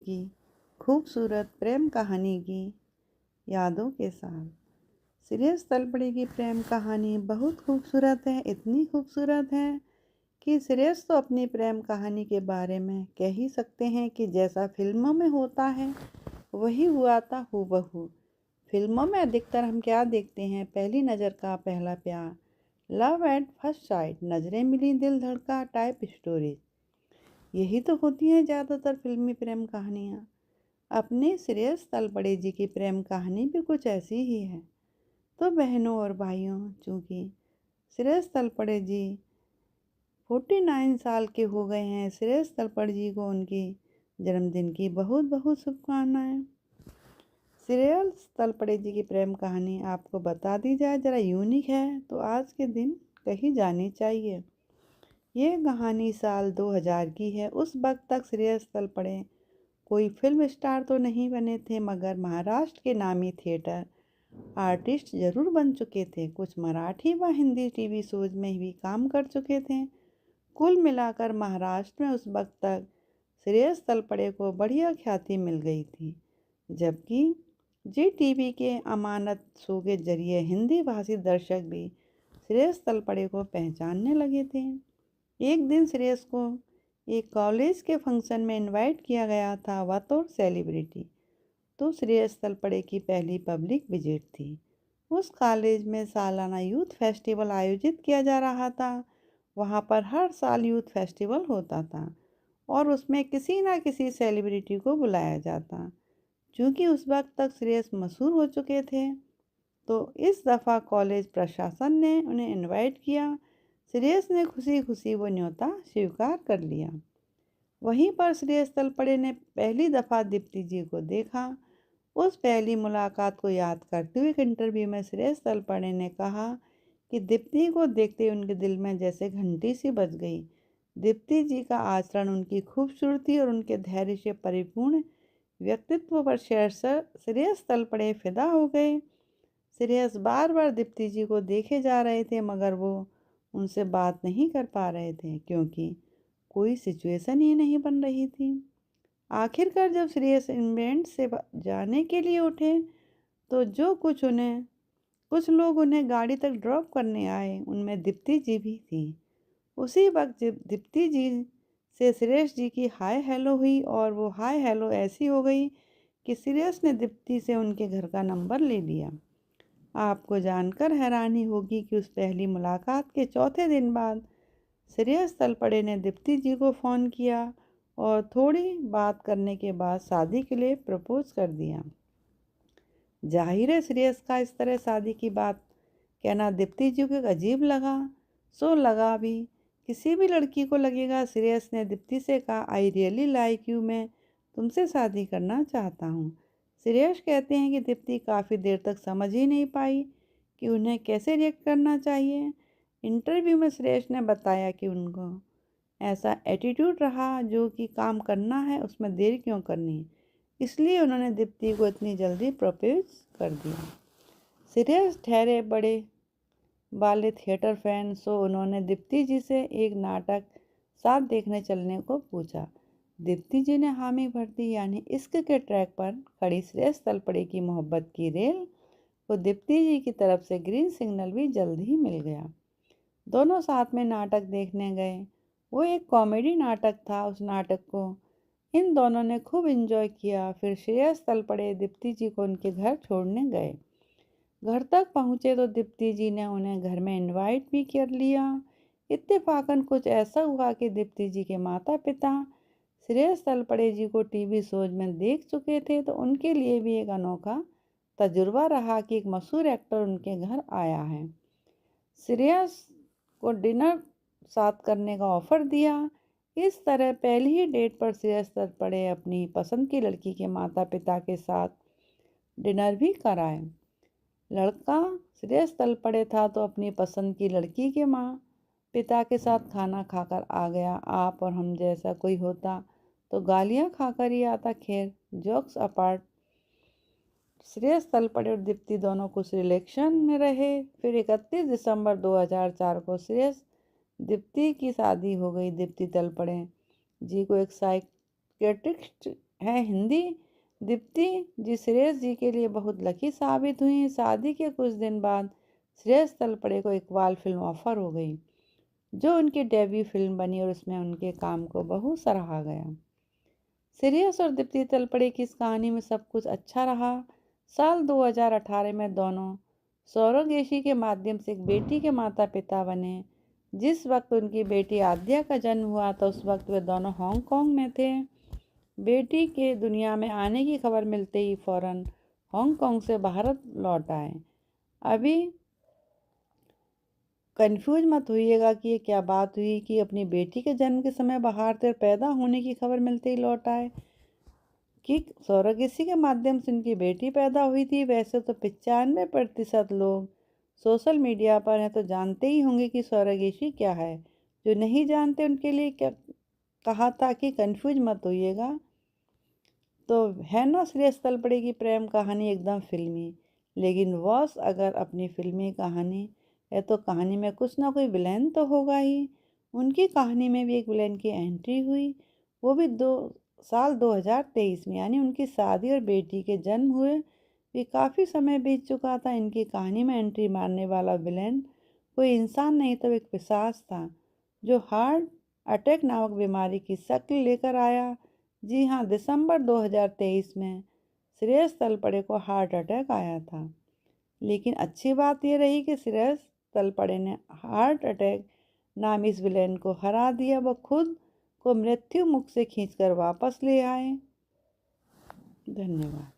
की खूबसूरत प्रेम कहानी की यादों के साथ। श्रेयस तलपड़े की प्रेम कहानी बहुत खूबसूरत है, इतनी खूबसूरत है कि श्रेयस तो अपनी प्रेम कहानी के बारे में कह ही सकते हैं कि जैसा फिल्मों में होता है वही हुआ था हूबहू। फिल्मों में अधिकतर हम क्या देखते हैं, पहली नज़र का पहला प्यार, लव एट फर्स्ट साइट, नज़रें मिली दिल धड़का टाइप स्टोरीज। यही तो होती हैं ज़्यादातर फिल्मी प्रेम कहानियाँ। अपने श्रेयस तलपड़े जी की प्रेम कहानी भी कुछ ऐसी ही है। तो बहनों और भाइयों, चूँकि श्रेयस तलपड़े जी 49 साल के हो गए हैं, श्रेयस तलपड़े जी को उनकी जन्मदिन की बहुत बहुत शुभकामनाएं। श्रेयस तलपड़े जी की प्रेम कहानी आपको बता दी जाए, ज़रा यूनिक है तो आज के दिन कही जानी चाहिए। ये कहानी साल 2000 की है। उस वक्त तक श्रेयस तलपड़े कोई फिल्म स्टार तो नहीं बने थे, मगर महाराष्ट्र के नामी थिएटर आर्टिस्ट जरूर बन चुके थे। कुछ मराठी व हिंदी टीवी शोज में भी काम कर चुके थे। कुल मिलाकर महाराष्ट्र में उस वक्त तक श्रेयस तलपड़े को बढ़िया ख्याति मिल गई थी, जबकि जी टीवी के अमानत शो के जरिए हिंदी भाषी दर्शक भी श्रेयस तलपड़े को पहचानने लगे थे। एक दिन श्रेयस को एक कॉलेज के फंक्शन में इनवाइट किया गया था बतौर सेलिब्रिटी। तो श्रेयस तलपड़े की पहली पब्लिक विजिट थी। उस कॉलेज में सालाना यूथ फेस्टिवल आयोजित किया जा रहा था। वहाँ पर हर साल यूथ फेस्टिवल होता था और उसमें किसी ना किसी सेलिब्रिटी को बुलाया जाता। क्योंकि उस वक्त तक श्रेयस मशहूर हो चुके थे, तो इस दफ़ा कॉलेज प्रशासन ने उन्हें इनवाइट किया। श्रेयस ने खुशी खुशी वो न्योता स्वीकार कर लिया। वहीं पर श्रेयस तलपड़े ने पहली दफ़ा दीप्ति जी को देखा। उस पहली मुलाकात को याद करते हुए एक इंटरव्यू में श्रेयस तलपड़े ने कहा कि दीप्ति को देखते ही उनके दिल में जैसे घंटी सी बज गई। दीप्ति जी का आचरण, उनकी खूबसूरती और उनके धैर्य से परिपूर्ण व्यक्तित्व पर श्रेयस तलपड़े फिदा हो गए। श्रेयस बार बार दीप्ति जी को देखे जा रहे थे, मगर वो उनसे बात नहीं कर पा रहे थे क्योंकि कोई सिचुएशन ही नहीं बन रही थी। आखिरकार जब श्रेयस इवेंट से जाने के लिए उठे, तो कुछ लोग उन्हें गाड़ी तक ड्रॉप करने आए, उनमें दीप्ति जी भी थी। उसी वक्त दीप्ति जी से श्रेयस जी की हाय हेलो हुई और वो हाय हेलो ऐसी हो गई कि श्रेयस ने दीप्ति से उनके घर का नंबर ले लिया। आपको जानकर हैरानी होगी कि उस पहली मुलाकात के चौथे दिन बाद श्रेयस तलपड़े ने दीप्ति जी को फ़ोन किया और थोड़ी बात करने के बाद शादी के लिए प्रपोज कर दिया। जाहिर है श्रेयस का इस तरह शादी की बात कहना दीप्ति जी को अजीब लगा। सो लगा भी, किसी भी लड़की को लगेगा। श्रेयस ने दीप्ति से कहा, आई रियली लाइक यू, मैं तुमसे शादी करना चाहता हूँ। श्रेयस कहते हैं कि दीप्ति काफ़ी देर तक समझ ही नहीं पाई कि उन्हें कैसे रिएक्ट करना चाहिए। इंटरव्यू में श्रेयस ने बताया कि उनको ऐसा एटीट्यूड रहा जो कि काम करना है उसमें देर क्यों करनी, इसलिए उन्होंने दीप्ति को इतनी जल्दी प्रपोज कर दिया। श्रेयस ठहरे बड़े वाले थिएटर फैन, सो उन्होंने दीप्ति जी से एक नाटक साथ देखने चलने को पूछा। दीप्ति जी ने हामी भर दी। यानी इश्क के ट्रैक पर खड़ी श्रेयस तलपड़े की मोहब्बत की रेल को दीप्ति जी की तरफ से ग्रीन सिग्नल भी जल्द ही मिल गया। दोनों साथ में नाटक देखने गए। वो एक कॉमेडी नाटक था। उस नाटक को इन दोनों ने खूब एंजॉय किया। फिर श्रेयस तलपड़े दीप्ति जी को उनके घर छोड़ने गए। घर तक पहुँचे तो दीप्ति जी ने उन्हें घर में इनवाइट भी कर लिया। इत्तेफाकन कुछ ऐसा हुआ कि दीप्ति जी के माता पिता श्रेयस तलपड़े जी को टीवी शोज में देख चुके थे, तो उनके लिए भी एक अनोखा तजुर्बा रहा कि एक मशहूर एक्टर उनके घर आया है। श्रेयस को डिनर साथ करने का ऑफर दिया। इस तरह पहली ही डेट पर श्रेयस तलपड़े अपनी पसंद की लड़की के माता पिता के साथ डिनर भी कराए। लड़का श्रेयस तलपड़े था तो अपनी पसंद की लड़की के माँ पिता के साथ खाना खाकर आ गया। आप और हम जैसा कोई होता तो गालियाँ खाकर ही आता। खैर, जोक्स अपार्ट, श्रेयस तलपड़े और दीप्ति दोनों कुछ रिलेशन में रहे। फिर 31 दिसंबर 2004 को श्रेयस दीप्ति की शादी हो गई। दीप्ति तलपड़े जी को एक साइकेट्रिस्ट है हिंदी। दीप्ति जी श्रेयस जी के लिए बहुत लकी साबित हुई। शादी के कुछ दिन बाद श्रेयस तलपड़े को इकबाल फिल्म ऑफर हो गई, जो उनकी डेब्यू फिल्म बनी और उसमें उनके काम को बहुत सराहा गया। श्रेयस और दीप्ति तलपड़े की इस कहानी में सब कुछ अच्छा रहा। साल 2018 में दोनों सौरोगेशी के माध्यम से एक बेटी के माता पिता बने। जिस वक्त उनकी बेटी आद्या का जन्म हुआ था उस वक्त वे दोनों हांगकांग में थे। बेटी के दुनिया में आने की खबर मिलते ही फौरन हांगकांग से भारत लौट आए। अभी कंफ्यूज मत होइएगा कि ये क्या बात हुई कि अपनी बेटी के जन्म के समय बाहर थे और पैदा होने की खबर मिलते ही लौट आए, कि सौरोगेसी के माध्यम से उनकी बेटी पैदा हुई थी। वैसे तो 95% लोग सोशल मीडिया पर हैं तो जानते ही होंगे कि सौरोगेसी क्या है। जो नहीं जानते उनके लिए क्या कहा था कि कंफ्यूज मत होइएगा। तो है ना श्रेयस तलपड़े की प्रेम कहानी एकदम फिल्मी। लेकिन बॉस अगर अपनी फिल्मी कहानी है तो कहानी में कुछ ना कोई विलेन तो होगा ही। उनकी कहानी में भी एक विलेन की एंट्री हुई, वो भी साल 2023 में, यानी उनकी शादी और बेटी के जन्म हुए भी काफ़ी समय बीत चुका था। इनकी कहानी में एंट्री मारने वाला विलेन कोई इंसान नहीं तो एक पिशाच था, जो हार्ट अटैक नामक बीमारी की शक्ल लेकर आया। जी हाँ, दिसंबर 2023 में श्रेयस तलपड़े को हार्ट अटैक आया था। लेकिन अच्छी बात यह रही कि श्रेयस तलपड़े ने हार्ट अटैक नाम इस विलेन को हरा दिया। वह खुद को मृत्यु मुख से खींचकर वापस ले आए। धन्यवाद।